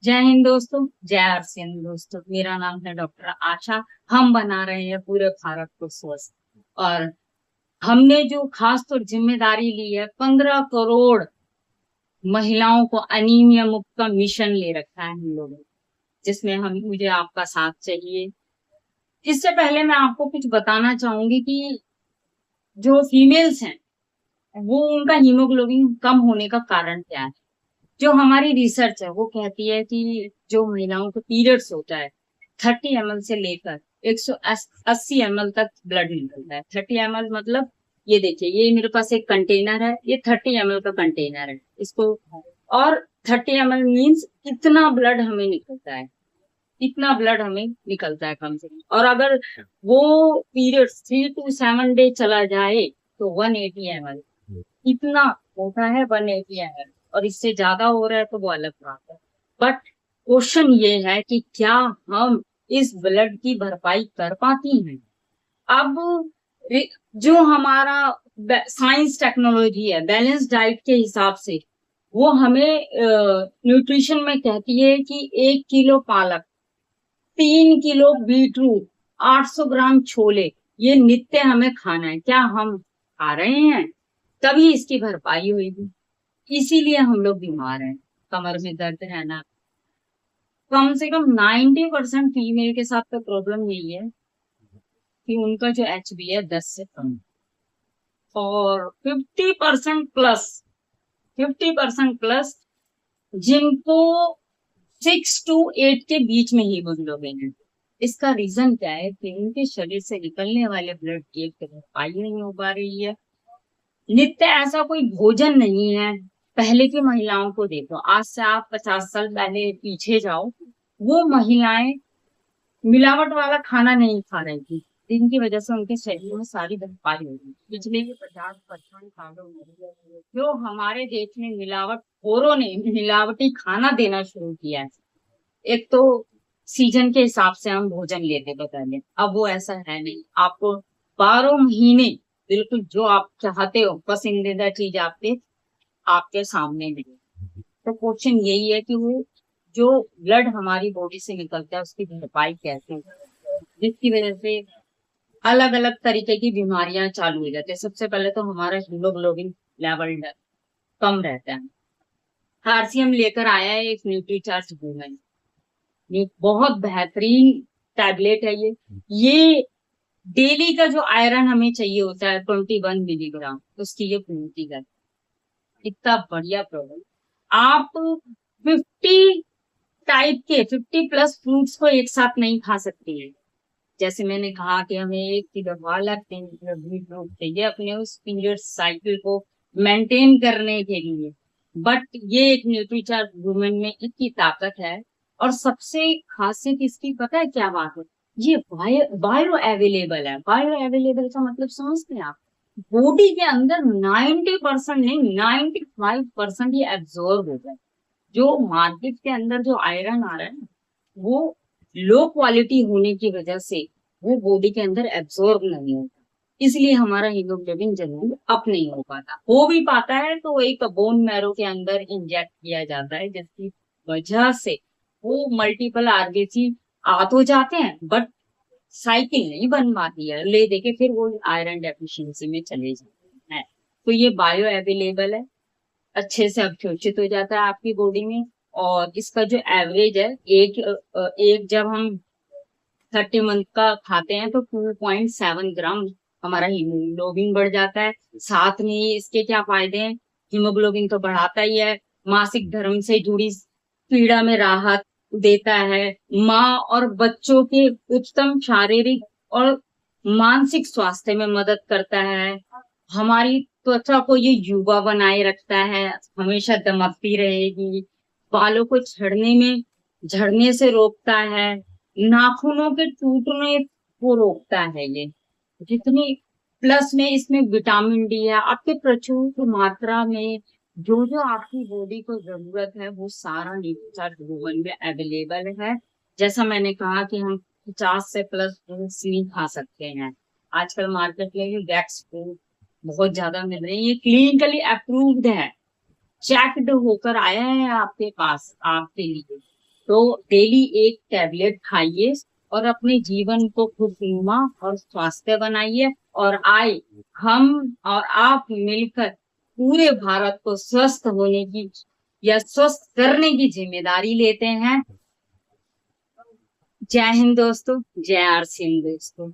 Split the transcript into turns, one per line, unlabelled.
जय हिंद दोस्तों। जय आरसीएन दोस्तों। मेरा नाम है डॉक्टर आशा। हम बना रहे हैं पूरे भारत को स्वस्थ। और हमने जो खास तौर जिम्मेदारी ली है, 15 करोड़ महिलाओं को अनीमिया मुक्त का मिशन ले रखा है हम लोगों ने, जिसमें हम मुझे आपका साथ चाहिए। इससे पहले मैं आपको कुछ बताना चाहूंगी कि जो फीमेल्स हैं, वो उनका हीमोग्लोबिन कम होने का कारण क्या है। जो हमारी रिसर्च है वो कहती है कि जो महिलाओं को पीरियड्स होता है, 30 ml से लेकर 180 ml तक ब्लड निकलता है। 30 ml मतलब, ये देखिए, ये मेरे पास एक कंटेनर है, ये 30 ml का कंटेनर है इसको। और 30 ml मीन्स इतना ब्लड हमें निकलता है, इतना ब्लड हमें निकलता है कम से कम। और अगर वो पीरियड 3 to 7 डे चला जाए तो 180 ml, इतना होता है 180 ml। और इससे ज्यादा हो रहा है तो वो अलग बात है। बट क्वेश्चन ये है कि क्या हम इस ब्लड की भरपाई कर पाती हैं। अब जो हमारा साइंस टेक्नोलॉजी है, बैलेंस डाइट के हिसाब से, वो हमें न्यूट्रिशन में कहती है कि 1 किलो पालक, 3 किलो बीटरूट, 800 ग्राम छोले, ये नित्य हमें खाना है। क्या हम खा रहे हैं? तभी इसकी भरपाई होगी। इसीलिए हम लोग बीमार हैं। कमर में दर्द रहना, कम से कम 90% फीमेल के साथ तो प्रॉब्लम यही है कि उनका जो HB है 10 से कम। और 50% प्लस जिनको 6 to 8 के बीच में हीमोग्लोबिन है। इसका रीजन क्या है कि उनके शरीर से निकलने वाले ब्लड की एक भरपाई नहीं हो पा रही है। नित्य ऐसा कोई भोजन नहीं है। पहले की महिलाओं को देखो, आज से आप 50 साल पहले पीछे जाओ, वो महिलाएं मिलावट वाला खाना नहीं खा रही थी, जिनकी वजह से उनके शरीर में सारी भरपाई हो गई। पिछले के 50-55 सालों में जो हमारे देश में मिलावटखोरों ने मिलावटी खाना देना शुरू किया है। एक तो सीजन के हिसाब से हम भोजन लेते थे पहले, अब वो ऐसा है नहीं। आपको 12 महीने बिल्कुल जो आप चाहते हो, पसंदीदा चीज आपके आपके सामने मिले। तो क्वेश्चन यही है कि वो जो ब्लड हमारी बॉडी से निकलता है उसकी भरपाई कैसे हो, जिसकी वजह से अलग अलग तरीके की बीमारियां चालू हो जाती है। सबसे पहले तो हमारा हीमोग्लोबिन लेवल कम रहता है। आरसीएम लेकर आया है एक न्यूट्रीचार्ज वुमेन, ये बहुत बेहतरीन टैबलेट है। ये डेली का जो आयरन हमें चाहिए होता है 21 मिलीग्राम, उसकी ये पूर्ति कर, इतना बढ़िया प्रोडक्ट। आप 50 प्लस फ्रूट्स को एक साथ नहीं खा सकती है। जैसे मैंने कहा कि हमें 1 किलो पालक, 3 किलो बीटरूट चाहिए अपने उस पीरियड साइकिल को मेंटेन करने के लिए। बट ये एक न्यूट्रीचार्ज वुमेन में इतनी ताकत है। और सबसे खासियत इसकी पता है क्या बात है? ये बायो अवेलेबल है। बायो अवेलेबल का मतलब समझते हैं आप? बॉडी के अंदर 90% नहीं, 95% ये एब्जॉर्ब हो जाए। जो मार्केट के अंदर जो आयरन आ रहा है ना, वो लो क्वालिटी होने की वजह से वो बॉडी के अंदर एब्जॉर्ब नहीं होता। इसलिए हमारा हीमोग्लोबिन जल्दी अप नहीं हो पाता। हो भी पाता है तो एक बोन मैरो के अंदर इंजेक्ट किया जाता है, जिसकी वजह से वो मल्टीपल आरबीसी आ तो जाते हैं, बट साइकिल नहीं बन पाती है, ले दे के फिर वो आयरन डेफिशिएंसी में चले जाते हैं। तो ये बायो अवेलेबल है, अच्छे से अवशोषित हो जाता है आपकी बॉडी में। और इसका जो एवरेज है, एक जब हम 30 मंथ का खाते हैं तो 2.7 ग्राम हमारा हीमोग्लोबिन बढ़ जाता है। साथ में ही इसके क्या फायदे हैं? हीमोग्लोबिन तो बढ़ाता ही है, मासिक धर्म से जुड़ी पीड़ा में राहत देता है, माँ और बच्चों के उच्चतम शारीरिक और मानसिक स्वास्थ्य में मदद करता है, हमारी त्वचा को ये युवा बनाए रखता है, हमेशा दमकती रहेगी, बालों को झड़ने से रोकता है, नाखूनों के टूटने को रोकता है ये। जितनी प्लस में इसमें विटामिन डी है, आपके प्रचुर मात्रा में जो जो आपकी बॉडी को जरूरत है वो सारा नेचर वुमन में अवेलेबल है। जैसा मैंने कहा कि हम 50 से प्लस फ्रूट्स नहीं खा सकते हैं। आजकल मार्केट में भी वैक्स फ्रूट बहुत ज्यादा मिल रही है, ये क्लिनिकली अप्रूव्ड है, चेकड होकर आया है आपके पास आपके लिए। तो डेली एक टैबलेट खाइए और अपने जीवन को खुशनुमा और स्वास्थ्य बनाइए, और आए हम और आप मिलकर पूरे भारत को स्वस्थ होने की या स्वस्थ करने की जिम्मेदारी लेते हैं। जय हिंद दोस्तों, जय आर सिंह दोस्तों।